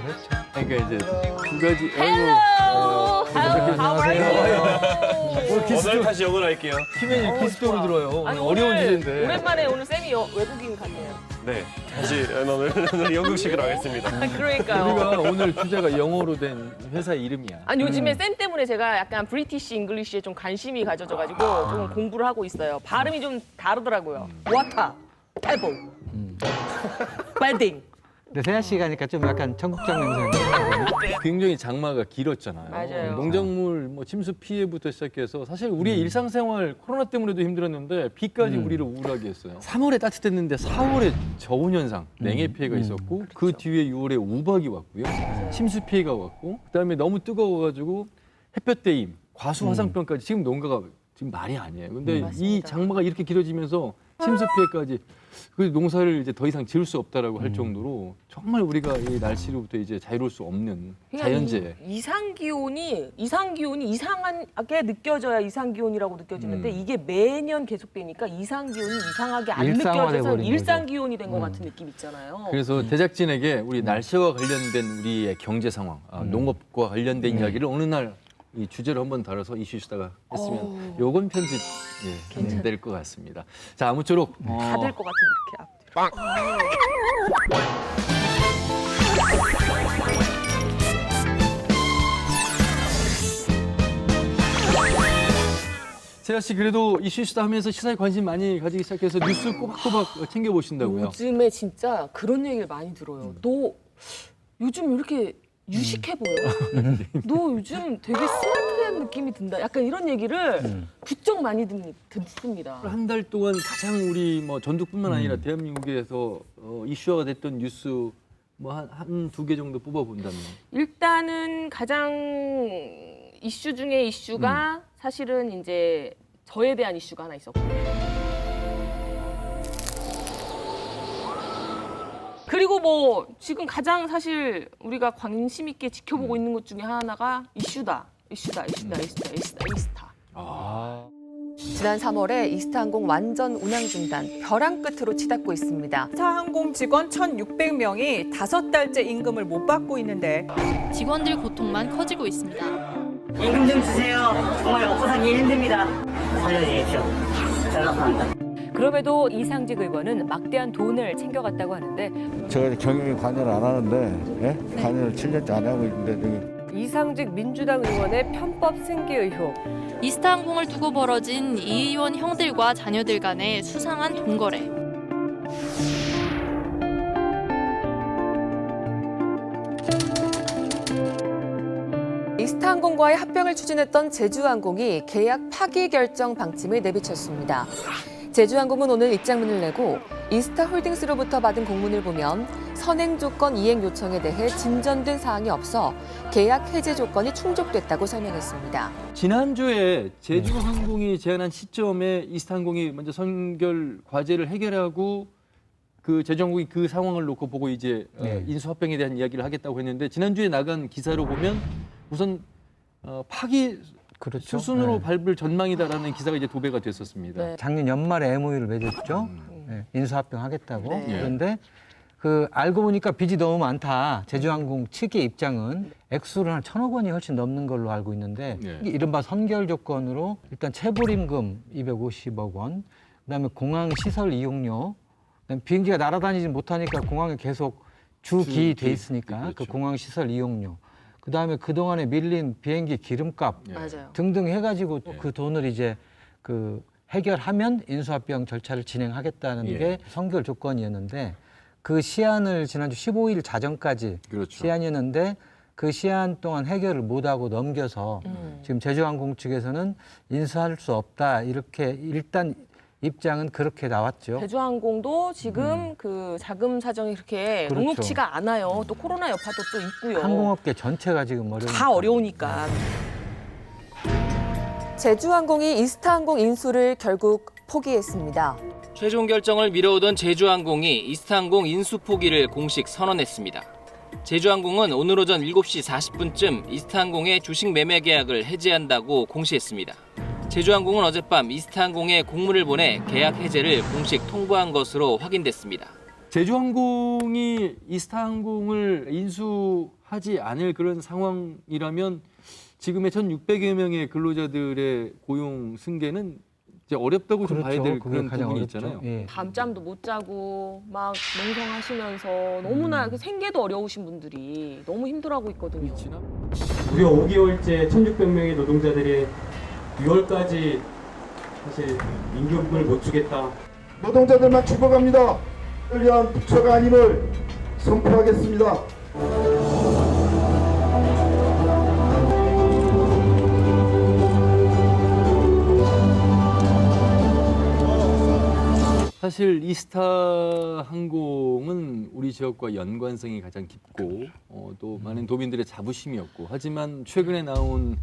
하겠다고 했죠. 그러니까 이제 두 가지. Hello. 오늘 오늘 다시 영어로 할게요. 키맨이 키스토로 들어요. 아니, 어려운 주제인데. 오랜만에 오늘 쌤이 외국인 같네요. 네, 다시 오늘 연극식으로 하겠습니다. 그러니까요. 우리가 오늘 주제가 영어로 된 회사 이름이야. 아니 요즘에 쌤 때문에 제가 약간 브리티시 잉글리시에 좀 관심이 가져져가지고 좀 공부를 하고 있어요. 발음이 좀 다르더라고요. 와타, 테이블, 웨딩. 근데 세아 씨가 하니까 좀 약간 청국장 냄새. 굉장히 장마가 길었잖아요. 맞아요. 농작물 뭐 침수 피해부터 시작해서 사실 우리의 일상생활 코로나 때문에도 힘들었는데 비까지 우리를 우울하게 했어요. 3월에 따뜻했는데 4월에 저온 현상, 냉해 피해가 있었고 그 뒤에 6월에 우박이 왔고요. 침수 피해가 왔고 그다음에 너무 뜨거워가지고 햇볕 대임, 과수 화상병까지 지금 농가가 지금 말이 아니에요. 근데 이 맞습니다. 장마가 이렇게 길어지면서 침수 피해까지 그 농사를 이제 더 이상 지을 수 없다라고 할 정도로 정말 우리가 이 날씨로부터 이제 자유로울 수 없는 자연재해. 이상 기온이 이상하게 느껴져야 이상 기온이라고 느껴지는데 이게 매년 계속되니까 이상 기온이 이상하게 안 일상화돼 느껴져서 버린 일상 거죠. 기온이 된 것 같은 느낌 있잖아요. 그래서 제작진에게 우리 날씨와 관련된 우리의 경제 상황, 농업과 관련된 이야기를 어느 날 이 주제로 한번 다뤄서 이슈시다가 했으면 요건 편집 될 것 같습니다. 자, 아무쪼록 다 될 것 같은 이렇게 앞. 세아 씨 그래도 이슈시다 하면서 시사에 관심 많이 가지기 시작해서 뉴스 꼬박꼬박 챙겨 보신다고요? 요즘에 진짜 그런 얘기를 많이 들어요. 너 요즘 왜 이렇게 유식해 보여? 너 요즘 되게 스마트한 느낌이 든다. 약간 이런 얘기를 부쩍 많이 듣습니다. 한 달 동안 가장 우리 뭐 전국뿐만 아니라 대한민국에서 이슈화가 됐던 뉴스 뭐 한 두 개 정도 뽑아 본다면 일단은 가장 이슈 중에 이슈가 사실은 이제 저에 대한 이슈가 하나 있었고. 그리고 뭐 지금 가장 사실 우리가 관심 있게 지켜보고 있는 것 중에 하나가 이슈다. 이슈다. 이스타. 지난 3월에 이스타항공 완전 운항 중단, 벼랑 끝으로 치닫고 있습니다. 이스타항공 직원 1,600명이 5달째 임금을 못 받고 있는데 직원들 고통만 커지고 있습니다. 임금 좀 주세요. 정말 먹고 살기 힘듭니다. 살려주십시오. 연락합니다. 그럼에도 이상직 의원은 막대한 돈을 챙겨갔다고 하는데 제가 경영에 관여를 안 하는데 관여를 7년째 안 하고 있는데 이상직 민주당 의원의 편법 승계 의혹. 이스타항공을 두고 벌어진 이 의원 형들과 자녀들 간의 수상한 돈 거래. 이스타항공과의 합병을 추진했던 제주항공이 계약 파기 결정 방침을 내비쳤습니다. 제주항공은 오늘 입장문을 내고 이스타홀딩스로부터 받은 공문을 보면 선행 조건 이행 요청에 대해 진전된 사항이 없어 계약 해제 조건이 충족됐다고 설명했습니다. 지난주에 제주항공이 제안한 시점에 이스타항공이 먼저 선결 과제를 해결하고 그 제주항공이 그 상황을 놓고 보고 이제 인수합병에 대한 이야기를 하겠다고 했는데 지난주에 나간 기사로 보면 우선 파기 그렇죠. 수순으로 밟을 전망이다라는 기사가 이제 도배가 됐었습니다. 네. 작년 연말에 MOU를 맺었죠. 인수합병하겠다고. 네. 그런데 그 알고 보니까 빚이 너무 많다. 제주항공 측의 입장은 액수를 한 1,000억 원이 훨씬 넘는 걸로 알고 있는데 이게 이른바 선결 조건으로 일단 체불임금 250억 원, 그다음에 공항 시설 이용료, 그다음에 비행기가 날아다니지 못하니까 공항에 계속 주기 돼 있으니까 그렇죠. 그 공항 시설 이용료. 그다음에 그동안에 밀린 비행기 기름값 맞아요. 등등 해가지고 그 돈을 이제 그 해결하면 인수합병 절차를 진행하겠다는 게 선결 조건이었는데 그 시한을 지난주 15일 자정까지 그렇죠. 시한이었는데 그 시한 동안 해결을 못하고 넘겨서 지금 제주항공 측에서는 인수할 수 없다 이렇게 일단 입장은 그렇게 나왔죠. 제주항공도 지금 그 자금 사정이 그렇게 그렇죠. 녹록치가 않아요. 또 코로나 여파도 또 있고요. 항공업계 전체가 지금 어려우니까. 다 어려우니까. 제주항공이 이스타항공 인수를 결국 포기했습니다. 최종 결정을 미뤄오던 제주항공이 이스타항공 인수 포기를 공식 선언했습니다. 제주항공은 오늘 오전 7시 40분쯤 이스타항공의 주식 매매 계약을 해지한다고 공시했습니다. 제주항공은 어젯밤 이스타항공에 공문을 보내 계약 해제를 공식 통보한 것으로 확인됐습니다. 제주항공이 이스타항공을 인수하지 않을 그런 상황이라면 지금의 1,600여 명의 근로자들의 고용 승계는 이제 어렵다고 좀 봐야 될 그런 부분이 있잖아요. 예. 밤잠도 못 자고 막 농성하시면서 너무나 그 생계도 어려우신 분들이 너무 힘들어하고 있거든요. 무려 5개월째 1,600명의 노동자들이 6월까지 사실 임금을 못 주겠다. 노동자들만 죽어갑니다. 을 위한 부처가 아님을 선포하겠습니다. 사실 이스타항공은 우리 지역과 연관성이 가장 깊고 또 많은 도민들의 자부심이었고 하지만 최근에 나온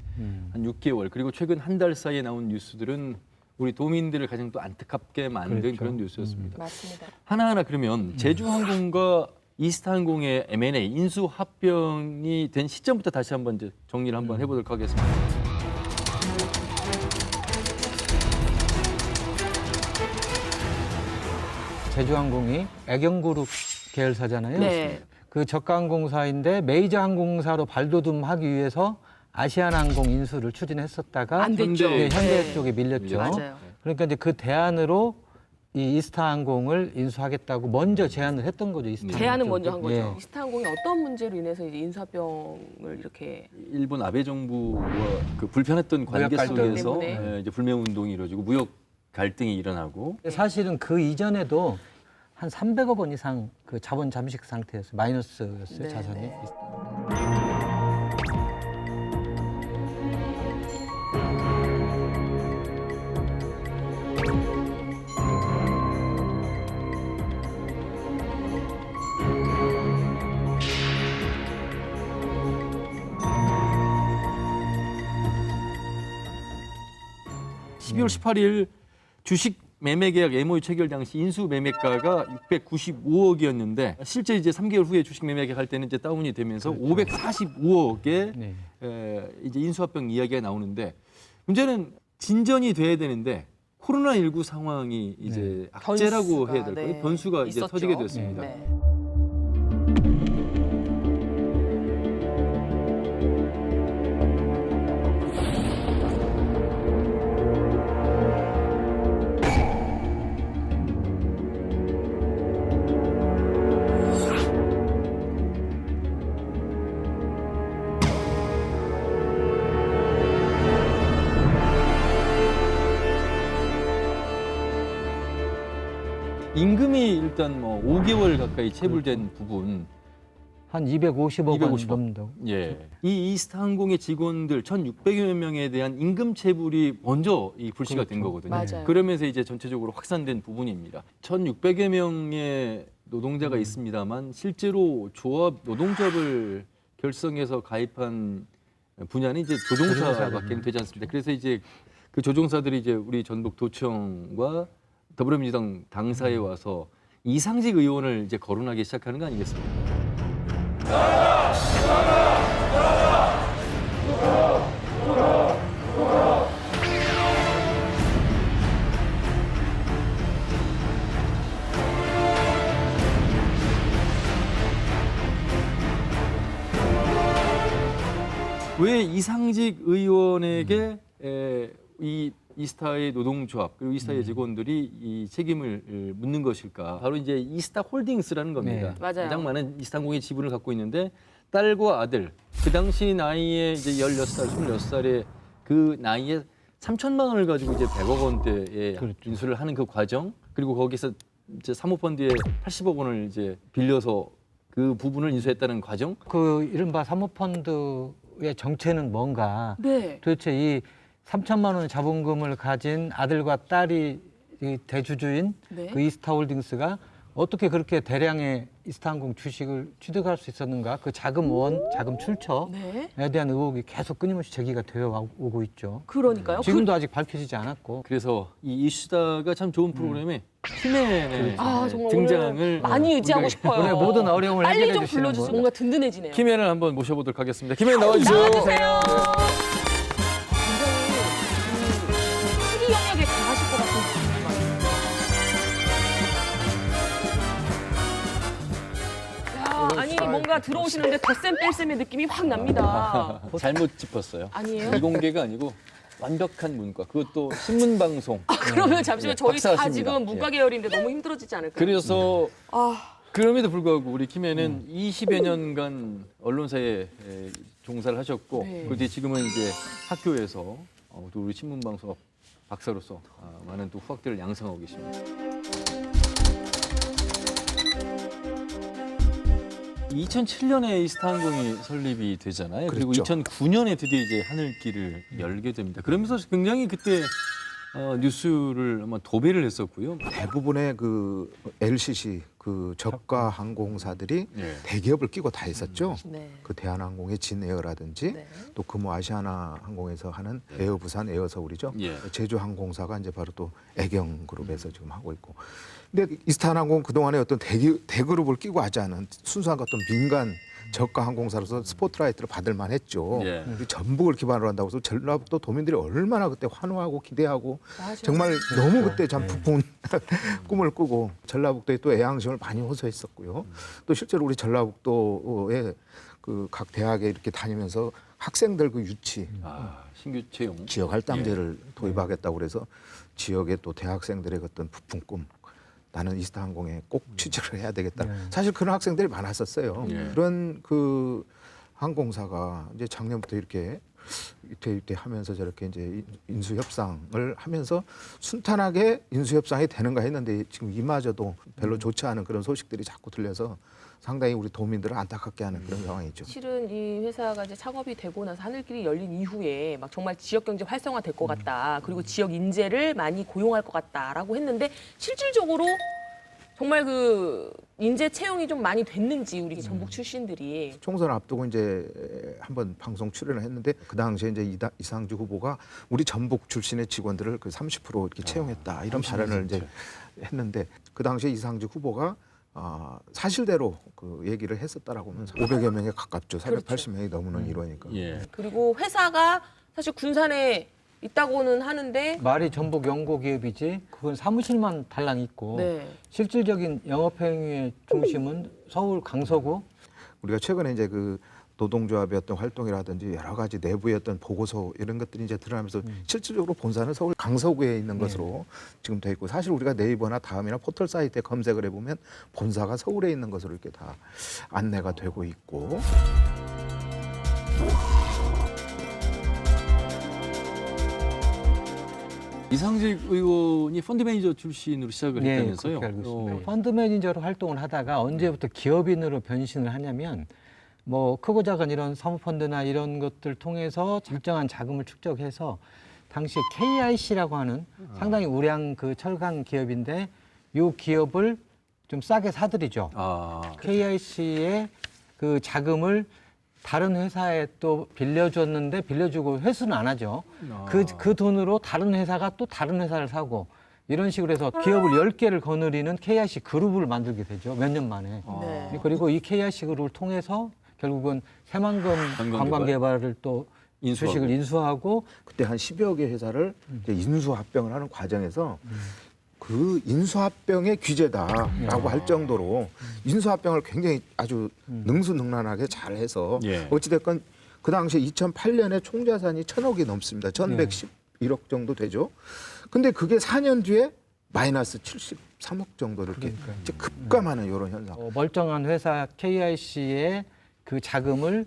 한 6개월 그리고 최근 한 달 사이에 나온 뉴스들은 우리 도민들을 가장 또 안타깝게 만든 그렇죠. 그런 뉴스였습니다. 맞습니다. 하나하나 그러면 제주항공과 이스타항공의 M&A 인수 합병이 된 시점부터 다시 한번 이제 정리를 한번 해보도록 하겠습니다. 제주항공이 애경그룹 계열사잖아요. 네. 그 저가항공사인데 메이저 항공사로 발돋움하기 위해서 아시아나항공 인수를 추진했었다가 안 됐죠. 네, 현대 네. 쪽에 밀렸죠. 맞아요. 그러니까 이제 그 대안으로 이 이스타항공을 인수하겠다고 먼저 제안을 했던 거죠. 이스타 제안은 먼저 한 거죠. 예. 이스타항공이 어떤 문제로 인해서 이제 인수합병을 이렇게 일본 아베 정부와 그 불편했던 관계 무역 갈등 속에서 때문에. 이제 불매 운동이 이루어지고 무역 갈등이 일어나고 사실은 그 이전에도 한 300억 원 이상 그 자본 잠식 상태였어요. 마이너스였어요. 네, 자산이. 네. (12월 18일) 주식 매매 계약 MOU 체결 당시 인수 매매가가 695억이었는데 실제 이제 3개월 후에 주식 매매 계약할 때는 이제 다운이 되면서 545억의 네. 이제 인수합병 이야기가 나오는데 문제는 진전이 돼야 되는데 코로나19 상황이 이제 악재라고 변수가, 해야 될까요? 네. 변수가 이제 있었죠. 터지게 됐습니다. 네. 임금이 일단 뭐 5개월 가까이 체불된 부분 한 250억 원 250억. 넘는다고. 예. 이 이스타항공의 직원들 1,600여 명에 대한 임금 체불이 먼저 이 불씨가 된 거거든요. 맞아요. 그러면서 이제 전체적으로 확산된 부분입니다. 1,600여 명의 노동자가 있습니다만 실제로 노동조합을 결성해서 가입한 분야는 이제 조종사밖에 되지 않습니다. 그래서 이제 그 조종사들이 이제 우리 전북도청과 더불어민주당 당사에 와서 이상직 의원을 이제 거론하기 시작하는 거 아니겠습니까? 왜 이상직 의원에게 이 이스타의 노동조합 그리고 이스타의 직원들이 이 책임을 묻는 것일까? 바로 이제 이스타 홀딩스라는 겁니다. 네. 맞아요. 가장 많은 이스타항공의 지분을 갖고 있는데 딸과 아들 그 당시 나이에 이제 16살, 26살의 그 나이에 3천만 원을 가지고 이제 100억 원대의 그렇죠. 인수를 하는 그 과정 그리고 거기서 이제 사모펀드에 80억 원을 이제 빌려서 그 부분을 인수했다는 과정. 그 이른바 사모펀드의 정체는 뭔가? 네. 도대체 이 3천만 원의 자본금을 가진 아들과 딸이 이 대주주인 네. 그 이스타홀딩스가 어떻게 그렇게 대량의 이스타항공 주식을 취득할 수 있었는가? 그 자금 출처에 네. 대한 의혹이 계속 끊임없이 제기가 되어 오고 있죠. 그러니까요. 지금도 아직 밝혀지지 않았고. 그래서 이 이슈다가 참 좋은 프로그램에 키맨의 정말 등장을 오늘 많이 의지하고 싶어요. 오늘 모든 어려움을 빨리 해결해 좀 주시는 불러주세요. 분. 뭔가 든든해지네요. 키맨을 한번 모셔보도록 하겠습니다. 키맨 나와주세요. 나와주세요. 굉장히 특이 영역에 강하실 것 같은 분인 것 같아요. 뭔가 들어오시는데 덧셈 뺄셈의 느낌이 확 납니다. 잘못 짚었어요. 아니에요? 이공계가 아니고 완벽한 문과. 그것도 신문 방송. 그러면 잠시만 저희 다 박사하십니다. 지금 문과 계열인데 너무 힘들어지지 않을까요? 그래서 아, 그럼에도 불구하고 우리 김해는 20여 년간 언론사에 종사를 하셨고 네. 그리고 이제 지금은 이제 학교에서 또 우리 신문방송 박사로서 많은 또 후학들을 양성하고 계십니다. 2007년에 이스타항공이 설립이 되잖아요. 그리고 그렇죠. 2009년에 드디어 이제 하늘길을 열게 됩니다. 그러면서 굉장히 그때 뉴스를 아마 도배를 했었고요. 대부분의 그 LCC 그 저가 항공사들이 예. 대기업을 끼고 다 했었죠. 네. 그 대한항공의 진에어라든지 네. 또 금호 아시아나 항공에서 하는 에어부산, 에어서울이죠. 예. 제주항공사가 이제 바로 또 애경그룹에서 지금 하고 있고. 근데 이스타항공 그동안에 어떤 대그룹을 끼고 하지 않은 순수한 어떤 민간 저가 항공사로서 스포트라이트를 받을 만했죠. 예. 전북을 기반으로 한다고 해서 전라북도 도민들이 얼마나 그때 환호하고 기대하고 맞아요. 정말 너무 그때 참 부푼 꿈을 꾸고 전라북도에 또 애양심을 많이 호소했었고요. 또 실제로 우리 전라북도에 그 각 대학에 이렇게 다니면서 학생들 그 유치 신규 채용 지역 할당제를 도입하겠다고 그래서 지역의 또 대학생들의 어떤 부푼 꿈 나는 이스타항공에 꼭 취직을 해야 되겠다. 사실 그런 학생들이 많았었어요. 그런 그 항공사가 이제 작년부터 이렇게 이태 하면서 저렇게 이제 인수 협상을 하면서 순탄하게 인수 협상이 되는가 했는데 지금 이마저도 별로 좋지 않은 그런 소식들이 자꾸 들려서 상당히 우리 도민들을 안타깝게 하는 그런 상황이죠. 실은 이 회사가 이제 창업이 되고 나서 하늘길이 열린 이후에 막 정말 지역 경제 활성화 될 것 같다. 그리고 지역 인재를 많이 고용할 것 같다라고 했는데 실질적으로 정말 그 인재 채용이 좀 많이 됐는지 우리 전북 출신들이 총선 앞두고 이제 한번 방송 출연을 했는데 그 당시에 이제 이상주 후보가 우리 전북 출신의 직원들을 그 30% 이렇게 채용했다 이런 발언을 이제 했는데 그 당시에 이상주 후보가 사실대로 그 얘기를 했었다라고 하면 500여 명에 가깝죠. 480명이 넘는 이러니까. 예. 그리고 회사가 사실 군산에 있다고는 하는데 말이 전북 연고 기업이지 그건 사무실만 달랑 있고 네. 실질적인 영업행위의 중심은 서울 강서구. 우리가 최근에 이제 그 노동조합의 어떤 활동이라든지 여러 가지 내부의 어떤 보고서 이런 것들이 이제 드러나면서 실질적으로 본사는 서울 강서구에 있는 것으로 지금 돼 있고 사실 우리가 네이버나 다음이나 포털 사이트에 검색을 해보면 본사가 서울에 있는 것으로 이렇게 다 안내가 되고 있고. 이상직 의원이 펀드 매니저 출신으로 시작을 했다면서요? 그렇게 알고 있습니다. 펀드 매니저로 활동을 하다가 언제부터 기업인으로 변신을 하냐면 뭐 크고 작은 이런 사모펀드나 이런 것들 통해서 일정한 자금을 축적해서 당시 KIC라고 하는 상당히 우량 그 철강 기업인데 이 기업을 좀 싸게 사들이죠. KIC의 그 자금을 다른 회사에 또 빌려줬는데 빌려주고 회수는 안 하죠. 그 돈으로 다른 회사가 또 다른 회사를 사고 이런 식으로 해서 기업을 10개를 거느리는 KIC 그룹을 만들게 되죠. 몇 년 만에. 네. 그리고 이 KIC 그룹을 통해서 결국은 새만금 관광개발을 또 주식을 인수하고 그때 한 10여 개 회사를 이제 인수합병을 하는 과정에서 그 인수합병의 규제다라고 할 정도로 인수합병을 굉장히 아주 능수능란하게 잘해서 어찌됐건 그 당시에 2008년에 총자산이 1,000억이 넘습니다. 1,111억 정도 되죠. 근데 그게 4년 뒤에 마이너스 73억 정도 이렇게 이제 급감하는 이런 현상. 멀쩡한 회사 KIC의 그 자금을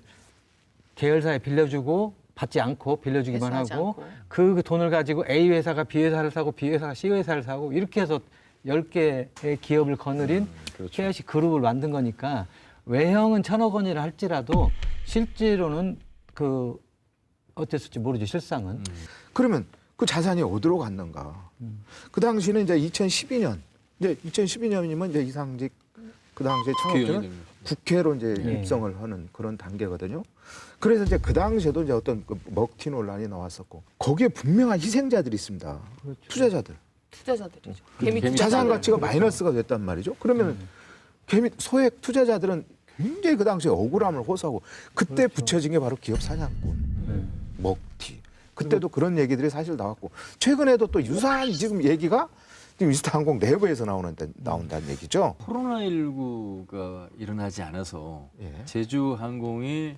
계열사에 빌려주고 받지 않고 빌려주기만 하고 그 돈을 가지고 A 회사가 B 회사를 사고 B 회사가 C 회사를 사고 이렇게 해서 10개의 기업을 거느린 KIC 그룹을 만든 거니까 외형은 1,000억 원이라 할지라도 실제로는 그 어땠을지 모르죠. 실상은. 그러면 그 자산이 어디로 갔는가? 그 당시는 이제 2012년, 이제 2012년이면 이제 이상직 그 당시에 창업주는 국회로 이제 입성을 하는 그런 단계거든요. 그래서 이제 그 당시에도 이제 어떤 그 먹튀 논란이 나왔었고 거기에 분명한 희생자들이 있습니다. 투자자들. 투자자들이죠. 자산 가치가 마이너스가 됐단 말이죠. 그러면 소액 투자자들은 굉장히 그 당시에 억울함을 호소하고 그때 붙여진 게 바로 기업 사냥꾼, 먹튀. 그때도 그런 얘기들이 사실 나왔고 최근에도 또 유사한 지금 얘기가 지금 이스타항공 내부에서 나온다는 얘기죠. 코로나19가 일어나지 않아서 예. 제주항공이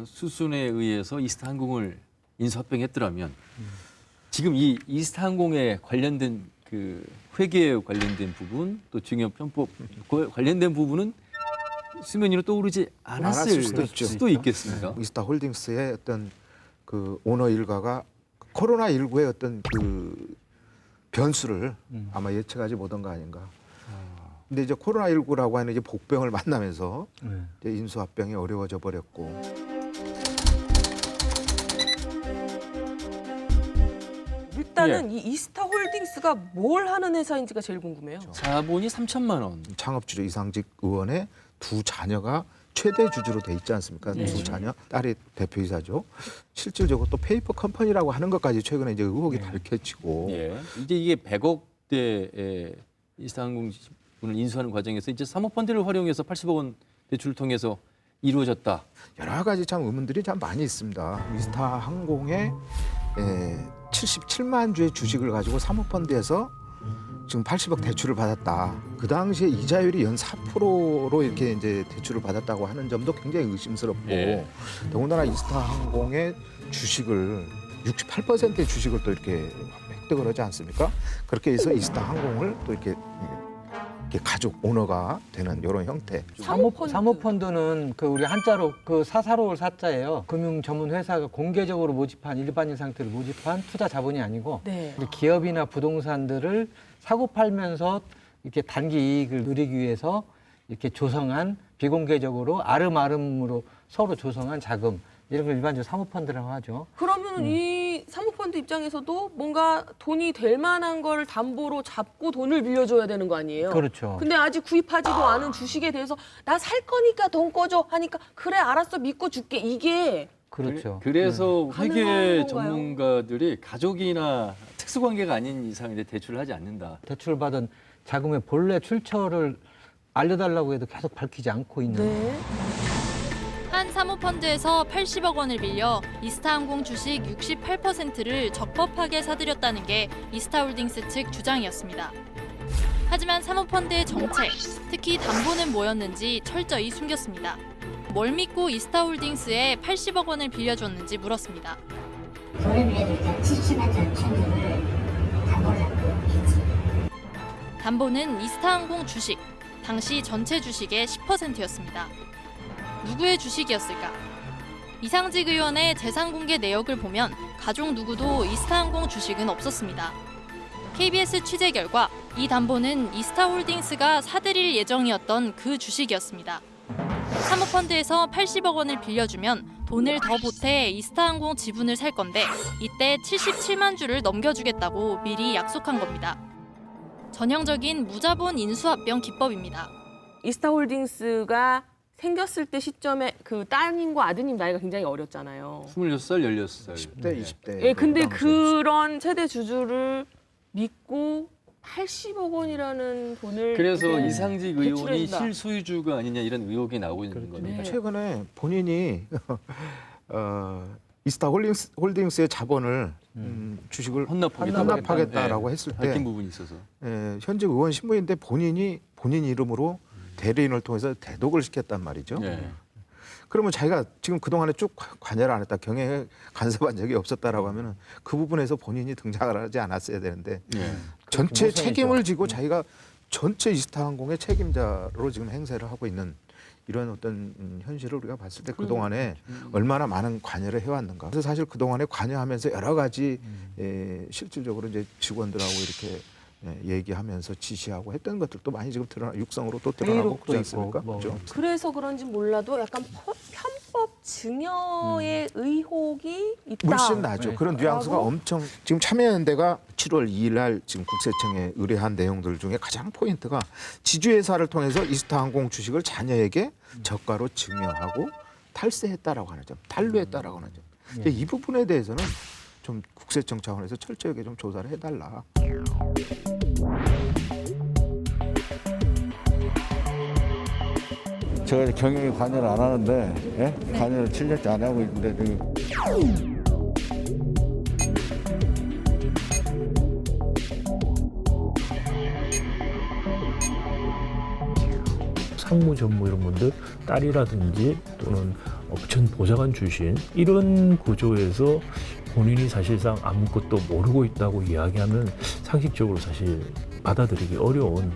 수순에 의해서 이스타항공을 인수합병했더라면 지금 이 이스타항공에 관련된 그 회계에 관련된 부분 또 증여 편법 관련된 부분은 수면 위로 떠오르지 않았을 수도 있겠습니다. 이스타홀딩스의 어떤 그 오너 일가가 코로나19의 어떤 그 변수를 아마 예측하지 못한 거 아닌가. 근데 이제 코로나19라고 하는 이제 복병을 만나면서 이제 인수합병이 어려워져 버렸고. 일단은 이 이스타홀딩스가 뭘 하는 회사인지가 제일 궁금해요. 자본이 3천만 원. 창업주죠. 이상직 의원의 두 자녀가 최대 주주로 돼 있지 않습니까? 두 자녀, 딸이 대표이사죠. 실질적으로 또 페이퍼 컴퍼니라고 하는 것까지 최근에 이제 의혹이 밝혀지고. 예. 이제 이게 100억대의 이스타항공을 인수하는 과정에서 이제 사모펀드를 활용해서 80억 원 대출을 통해서 이루어졌다. 여러 가지 참 의문들이 참 많이 있습니다. 이스타항공의 77만 주의 주식을 가지고 사모펀드에서 지금 80억 대출을 받았다. 그 당시에 이자율이 연 4%로 이렇게 이제 대출을 받았다고 하는 점도 굉장히 의심스럽고, 예. 더군다나 이스타항공의 주식을 68%의 주식을 또 이렇게 획득을 하지 않습니까? 그렇게 해서 이스타항공을 또 이렇게 가족 오너가 되는 이런 형태. 사모펀드는 그 우리 한자로 그 사사로울 사자예요. 금융 전문 회사가 공개적으로 모집한 일반인 상태로 모집한 투자 자본이 아니고 네. 기업이나 부동산들을 사고 팔면서 이렇게 단기 이익을 누리기 위해서 이렇게 조성한 비공개적으로 아름아름으로 서로 조성한 자금, 이런 걸 일반적으로 사모펀드라고 하죠. 그러면 이 사모펀드 입장에서도 뭔가 돈이 될 만한 걸 담보로 잡고 돈을 빌려줘야 되는 거 아니에요? 그렇죠. 근데 아직 구입하지도 않은 주식에 대해서 나 살 거니까 돈 꺼줘 하니까 그래 알았어 믿고 줄게, 이게 그렇죠. 그래서 회계 가능한 건가요? 전문가들이 가족이나 특수관계가 아닌 이상 이제 대출을 하지 않는다. 대출받은 자금의 본래 출처를 알려달라고 해도 계속 밝히지 않고 있는. 네. 한 사모펀드에서 80억 원을 빌려 이스타항공 주식 68%를 적법하게 사들였다는 게 이스타홀딩스 측 주장이었습니다. 하지만 사모펀드의 정체, 특히 담보는 뭐였는지 철저히 숨겼습니다. 뭘 믿고 이스타홀딩스에 80억 원을 빌려줬는지 물었습니다. 담보는 이스타항공 주식, 당시 전체 주식의 10%였습니다. 누구의 주식이었을까? 이상직 의원의 재산 공개 내역을 보면 가족 누구도 이스타항공 주식은 없었습니다. KBS 취재 결과 이 담보는 이스타홀딩스가 사들일 예정이었던 그 주식이었습니다. 사모펀드에서 80억 원을 빌려주면 돈을 더 보태 이스타항공 지분을 살 건데 이때 77만 주를 넘겨주겠다고 미리 약속한 겁니다. 전형적인 무자본 인수합병 기법입니다. 이스타홀딩스가 생겼을 때 시점에 그 따님과 아드님 나이가 굉장히 어렸잖아요. 26살, 16살. 10대, 20대. 예, 근데 그런 최대 주주를 믿고 80억 원이라는 돈을 그래서 그때 이상직 의원이 대출해준다. 실소유주가 아니냐 이런 의혹이 나오고 있는 겁니다. 최근에 본인이 이스타홀딩스의 자본을 주식을 헌납하겠다라고 했을 때 밝힌 부분이 있어서 현직 의원 신분인데 본인 이름으로 대리인을 통해서 대독을 시켰단 말이죠. 네. 그러면 자기가 지금 그동안에 쭉 관여를 안 했다, 경영에 간섭한 적이 없었다라고 하면은 그 부분에서 본인이 등장을 하지 않았어야 되는데 전체 책임을 지고 자기가 전체 이스타항공의 책임자로 지금 행세를 하고 있는 이런 어떤 현실을 우리가 봤을 때 그동안에 얼마나 많은 관여를 해왔는가. 그래서 사실 그동안에 관여하면서 여러 가지 실질적으로 이제 직원들하고 이렇게 얘기하면서 지시하고 했던 것들도 많이 지금 육성으로 또 드러나고 그러지 않습니까? 그렇죠? 그래서 그런지 몰라도 약간 편법 증여의 의혹이 있다. 물씬 나죠. 그런 뉘앙스가 엄청 지금 참여연대가 7월 2일 날 지금 국세청에 의뢰한 내용들 중에 가장 포인트가 지주회사를 통해서 이스타항공 주식을 자녀에게 저가로 증여하고 탈세했다라고 하는 점, 단류했다라고 하는 점. 이 부분에 대해서는 좀 국세청 차원에서 철저하게 좀 조사를 해달라. 제가 경영에 관여를 안 하는데 관여를 7년째 안 하고 있는데 지금 상무 전무 이런 분들 딸이라든지 또는 전 보좌관 출신 이런 구조에서 본인이 사실상 아무것도 모르고 있다고 이야기하면 상식적으로 사실 받아들이기 어려운.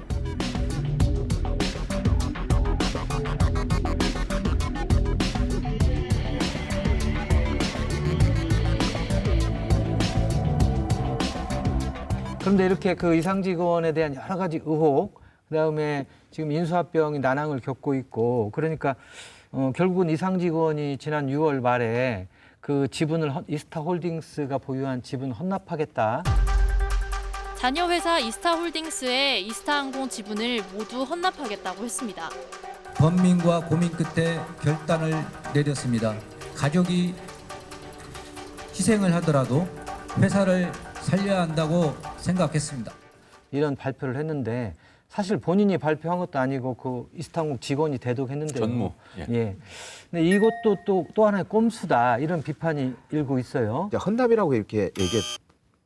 그런데 이렇게 그 이상직 의원에 대한 여러 가지 의혹, 그다음에 지금 인수합병이 난항을 겪고 있고, 그러니까 결국은 이상직 의원이 지난 6월 말에 그 지분을 이스타홀딩스가 보유한 지분 헌납하겠다. 자녀 회사 이스타홀딩스의 이스타항공 지분을 모두 헌납하겠다고 했습니다. 번민과 고민 끝에 결단을 내렸습니다. 가족이 희생을 하더라도 회사를 살려야 한다고 생각했습니다. 이런 발표를 했는데 사실 본인이 발표한 것도 아니고 그 이스타항공 직원이 대독했는데요. 전무. 예. 근데 이것도 또 하나의 꼼수다 이런 비판이 일고 있어요. 헌납이라고 이렇게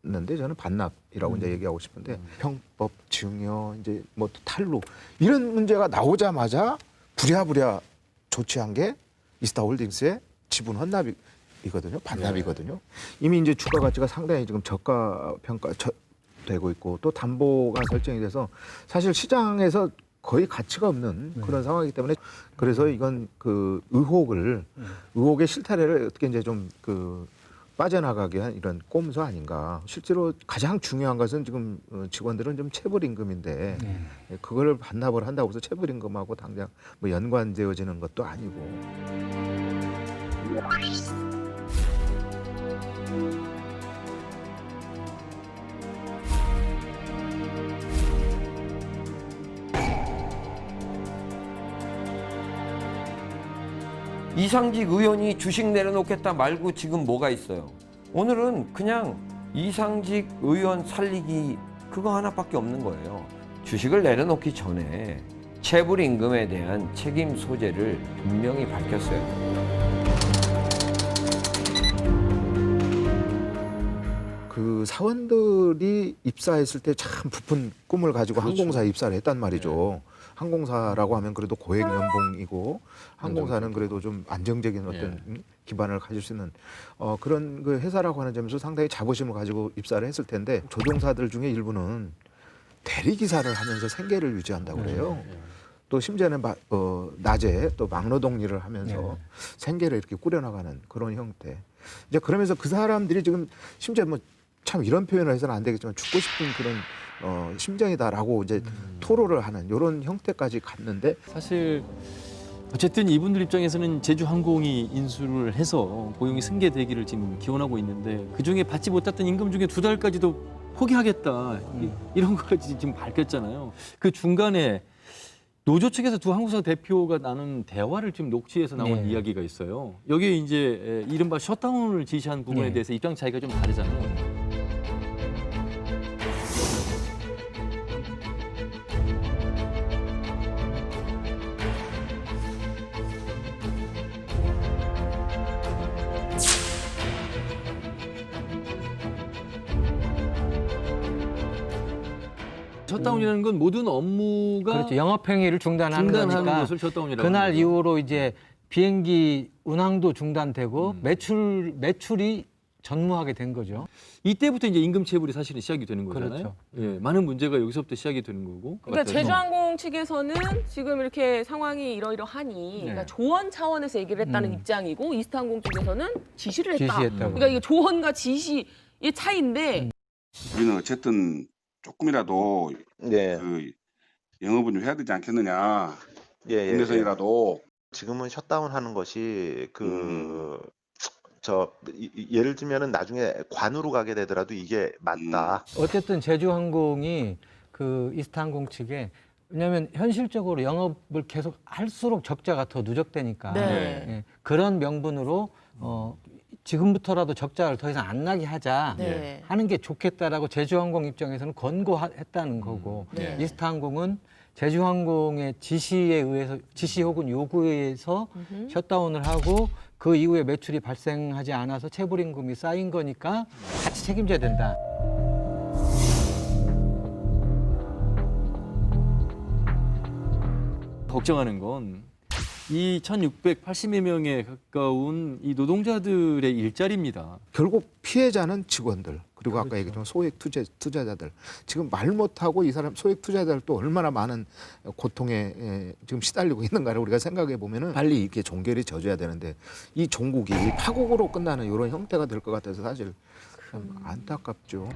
얘기했는데 저는 반납이라고 이제 얘기하고 싶은데 형법 증여 이제 뭐 탈루 이런 문제가 나오자마자 부랴부랴 조치한 게 이스타홀딩스의 지분 헌납이거든요. 반납이거든요. 이미 이제 주가 가치가 상당히 지금 저가 평가 되고 있고 또 담보가 설정이 돼서 사실 시장에서 거의 가치가 없는 그런 상황이기 때문에 그래서 이건 그 의혹의 실타래를 어떻게 이제 좀 그 빠져나가게 한 이런 꼼수 아닌가. 실제로 가장 중요한 것은 지금 직원들은 좀 체불임금인데 그걸 반납을 한다고 해서 체불임금하고 당장 뭐 연관되어지는 것도 아니고. 이상직 의원이 주식 내려놓겠다 말고 지금 뭐가 있어요? 오늘은 그냥 이상직 의원 살리기 그거 하나밖에 없는 거예요. 주식을 내려놓기 전에 체불임금에 대한 책임 소재를 분명히 밝혔어요. 그 사원들이 입사했을 때 참 부푼 꿈을 가지고 그렇죠. 항공사에 입사를 했단 말이죠. 항공사라고 하면 그래도 고액 연봉이고 항공사는 그래도 좀 안정적인 어떤 기반을 가질 수 있는 그런 그 회사라고 하는 점에서 상당히 자부심을 가지고 입사를 했을 텐데 조종사들 중에 일부는 대리기사를 하면서 생계를 유지한다고 그래요. 또 심지어는 낮에 또 막노동 일을 하면서 생계를 이렇게 꾸려나가는 그런 형태. 이제 그러면서 그 사람들이 지금 심지어 뭐 참 이런 표현을 해서는 안 되겠지만 죽고 싶은 그런 심정이다라고 이제 토로를 하는 이런 형태까지 갔는데 사실 어쨌든 이분들 입장에서는 제주항공이 인수를 해서 고용이 승계되기를 지금 기원하고 있는데 그중에 받지 못했던 임금 중에 2달까지도 포기하겠다 이런 것까지 지금 밝혔잖아요. 그 중간에 노조 측에서 두 항공사 대표가 나눈 대화를 지금 녹취해서 나온 이야기가 있어요. 여기에 이제 이른바 셧다운을 지시한 부분에 대해서 입장 차이가 좀 다르잖아요. 셧다운이라는 건 모든 업무가 그렇죠. 영업행위를 중단하는 거니까 것을 셧다운이라고 그날 하는 이후로 이제 비행기 운항도 중단되고 매출이 전무하게 된 거죠. 이때부터 이제 임금 체불이 사실은 시작이 되는 거잖아요. 그렇죠. 예, 많은 문제가 여기서부터 시작이 되는 거고. 그러니까 제주항공 측에서는 지금 이렇게 상황이 이러이러하니 그러니까 조언 차원에서 얘기를 했다는 입장이고 이스타항공 쪽에서는 지시를 했다. 지시했다고. 그러니까 이게 조언과 지시의 차이인데 우리는 어쨌든 조금이라도 그 영업은 좀 해야 되지 않겠느냐. 국내선이라도 지금은 셧다운하는 것이 예를 들면은 나중에 관으로 가게 되더라도 이게 맞다. 어쨌든 제주항공이 그 이스타항공 측에 왜냐하면 현실적으로 영업을 계속 할수록 적자가 더 누적되니까 예, 그런 명분으로 지금부터라도 적자를 더 이상 안 나게 하자 하는 게 좋겠다라고 제주항공 입장에서는 권고했다는 거고 이스타항공은 제주항공의 지시에 의해서 지시 혹은 요구에 의해서 셧다운을 하고 그 이후에 매출이 발생하지 않아서 체불임금이 쌓인 거니까 같이 책임져야 된다. 걱정하는 건 이 1,680여 명에 가까운 이 노동자들의 일자리입니다. 결국 피해자는 직원들 그리고 아까 얘기했던 소액 투자자들 지금 말 못하고 이 사람 소액 투자자들 또 얼마나 많은 고통에 지금 시달리고 있는가를 우리가 생각해 보면은 빨리 이렇게 종결이 져줘야 되는데 이 종국이 파국으로 끝나는 이런 형태가 될 것 같아서 사실 참 안타깝죠.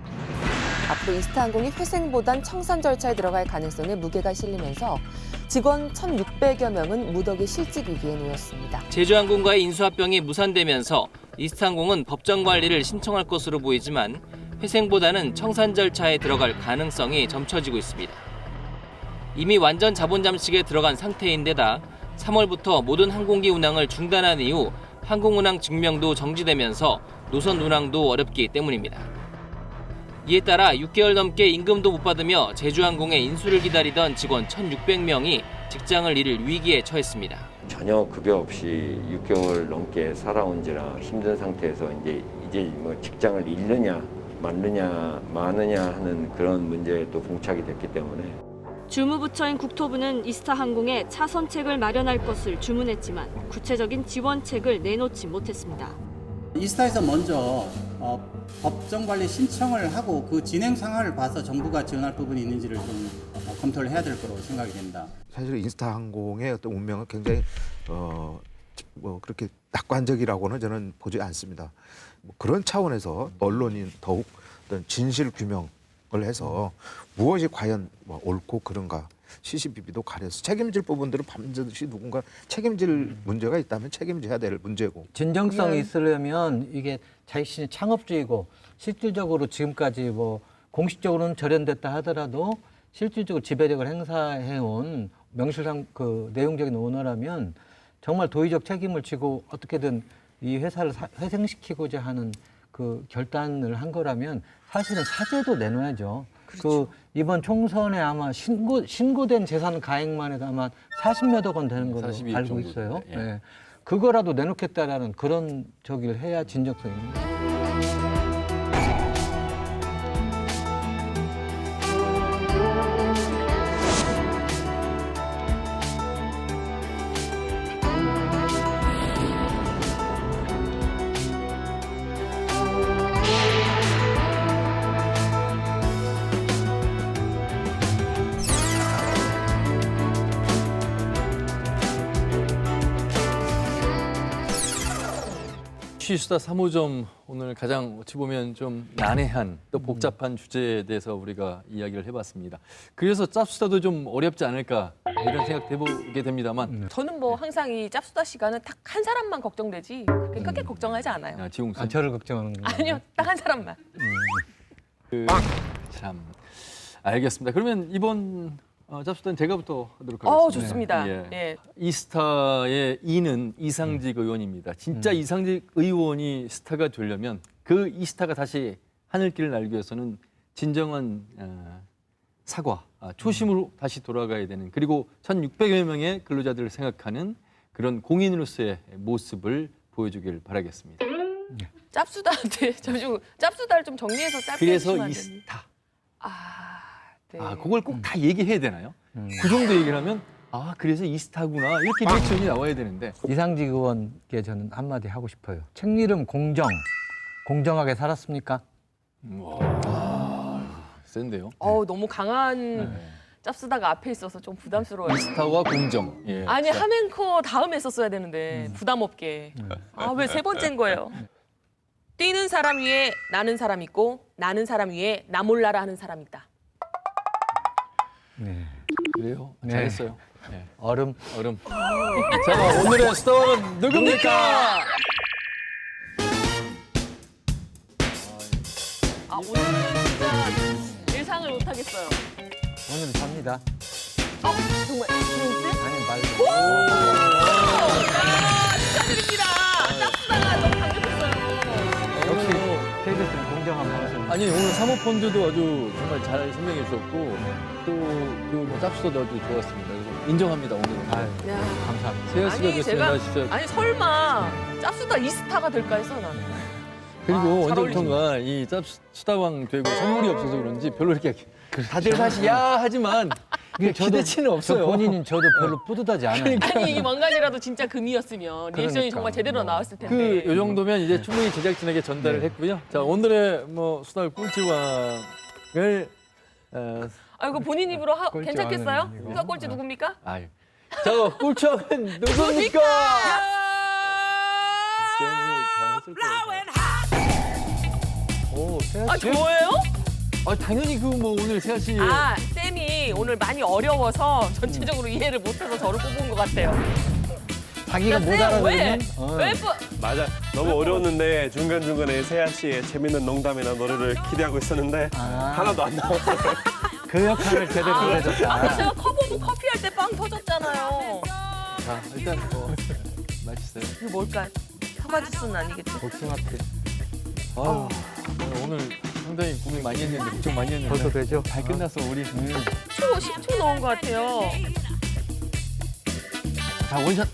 앞으로 이스타항공이 회생보단 청산 절차에 들어갈 가능성에 무게가 실리면서 직원 1,600여 명은 무더기 실직 위기에 놓였습니다. 제주항공과의 인수합병이 무산되면서 이스타항공은 법정 관리를 신청할 것으로 보이지만 회생보다는 청산 절차에 들어갈 가능성이 점쳐지고 있습니다. 이미 완전 자본 잠식에 들어간 상태인데다 3월부터 모든 항공기 운항을 중단한 이후 항공운항 증명도 정지되면서 노선 운항도 어렵기 때문입니다. 이에 따라 6개월 넘게 임금도 못 받으며 제주항공의 인수를 기다리던 직원 1,600명이 직장을 잃을 위기에 처했습니다. 전혀 급여 없이 6개월 넘게 살아온지라 힘든 상태에서 이제 뭐 직장을 잃느냐 마느냐 하는 그런 문제에 또 봉착이 됐기 때문에 주무부처인 국토부는 이스타항공에 차선책을 마련할 것을 주문했지만 구체적인 지원책을 내놓지 못했습니다. 이스타에서 먼저 법정관리 신청을 하고 그 진행 상황을 봐서 정부가 지원할 부분이 있는지를 좀 검토를 해야 될 거라고 생각이 됩니다. 사실 이스타항공의 어떤 운명은 굉장히 뭐 그렇게 낙관적이라고는 저는 보지 않습니다. 뭐 그런 차원에서 언론이 더욱 어떤 진실 규명을 해서 무엇이 과연 뭐 옳고 그른가 시시비비도 가려서 책임질 부분들은 반드시 누군가 책임질 문제가 있다면 책임져야 될 문제고. 진정성이 있으려면 이게 자신의 창업주의고 실질적으로 지금까지 뭐 공식적으로는 절연됐다 하더라도 실질적으로 지배력을 행사해온 명실상 그 내용적인 오너라면 정말 도의적 책임을 지고 어떻게든 이 회사를 회생시키고자 하는 그 결단을 한 거라면 사실은 사죄도 내놔야죠. 그렇죠. 그 이번 총선에 아마 신고된 재산 가액만 해도 아마 40몇억 원 되는 걸로 알고 있어요. 예. 네. 그거라도 내놓겠다라는 그런 저기를 해야 진정성이 있는 거예요. 수다 3호점 오늘 가장 어찌 보면 좀 난해한 또 복잡한 주제에 대해서 우리가 이야기를 해봤습니다. 그래서 짭수다도 좀 어렵지 않을까 이런 생각도 해보게 됩니다만 저는 뭐 항상 이 짭수다 시간은 딱 한 사람만 걱정되지 그렇게 크게 걱정하지 않아요. 지웅 저를 걱정하는 거예요. 아니요, 딱 한 사람만. 참 알겠습니다. 그러면 이번 짭수다는 제가부터 하도록 하겠습니다. 좋습니다. 예. 예. 이스타의 이는 이상직 의원입니다. 진짜 이상직 의원이 스타가 되려면 그 이스타가 다시 하늘길을 날기 위해서는 진정한 사과, 초심으로 다시 돌아가야 되는 그리고 1,600여 명의 근로자들을 생각하는 그런 공인으로서의 모습을 보여주길 바라겠습니다. 짭수다한테 잠시만 짭수다를 좀 정리해서 짧게 그래서 해주시면 안 이스타. 네. 그걸 꼭 다 얘기해야 되나요? 그 정도 얘기를 하면 그래서 이스타구나 이렇게 리액션이 나와야 되는데 이상직 의원께 저는 한마디 하고 싶어요. 책임은 공정하게 살았습니까? 센데요. 너무 강한 짭수다가 앞에 있어서 좀 부담스러워요. 이스타와 공정. 예, 아니 진짜. 하멘코 다음에 썼어야 되는데 부담 없게. 왜 세 번째인 거예요? 뛰는 사람 위에 나는 사람 있고 나는 사람 위에 나 몰라라 하는 사람 있다. 네. 그래요? 네. 잘했어요. 네. 얼음. 자, 오늘의 스타는 누굽니까? 오늘은 진짜 예상을 못 하겠어요. 오늘은 삽니다. 정말 지웅 씨? 아니 말고. 축하드립니다. 짭수다가 너무 강력했어요. 역시 KBS는 공정한 방송. 아니 오늘 사모펀드도 아주 정말 잘 설명해 주셨고 또그 짭수도 아주 좋았습니다. 그래서 인정합니다 오늘은. 감사합니다. 세아 씨가 됐습니다. 진짜. 아니 설마 짭수다 이스타가 될까 해서 나는. 그리고 잘 언제부턴가 이 짭수다왕 되고 선물이 없어서 그런지 별로 이렇게 다들 사실 야 하지만 기대치는 없어요. 본인은 저도 별로 뿌듯하지 않아요. 아니 이게 왕관이라도 진짜 금이었으면 리액션이 그러니까. 정말 제대로 나왔을 텐데. 요 정도면 이제 충분히 제작진에게 전달을 했고요. 자, 오늘의 뭐 수달 꼴찌왕을 아 이거 본인 입으로 괜찮겠어요? 꼴찌 누가 꼴찌 누굽니까? 아유. 자, 꼴찌왕은 누굽니까? 쌤이 잘했을 거예요. 오, 세아 아 씨. 저예요? 아, 당연히 그 뭐 오늘 세아 씨. 아 쌤이 오늘 많이 어려워서 전체적으로 이해를 못해서 저를 뽑은 것 같아요. 자기가 못 알아들으면 왜 맞아. 너무 어려웠는데 중간중간에 세아 씨의 재밌는 농담이나 노래를 기대하고 있었는데 하나도 안 나왔어요. 그 역할을 제대로 아까 해줬다. 제가 커버도 커피 할 때 빵 터졌잖아요. 자, 일단 뭐 맛있어요. 이거 뭘까? 사과 주스는 아니겠지? 복숭아피. 아유, 오늘 상당히 고민 많이 했는데 걱정 많이 했는데 벌써 되죠? 잘 끝났어 우리. 10초 넣은 것 같아요. 자, 원샷.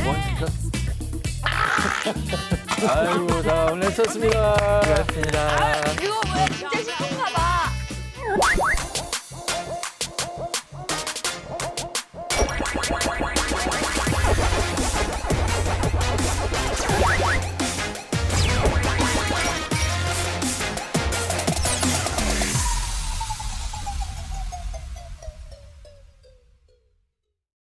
원샷. 아이고, 자 오늘 했었습니다. 고맙습니다. 이거 뭐 진짜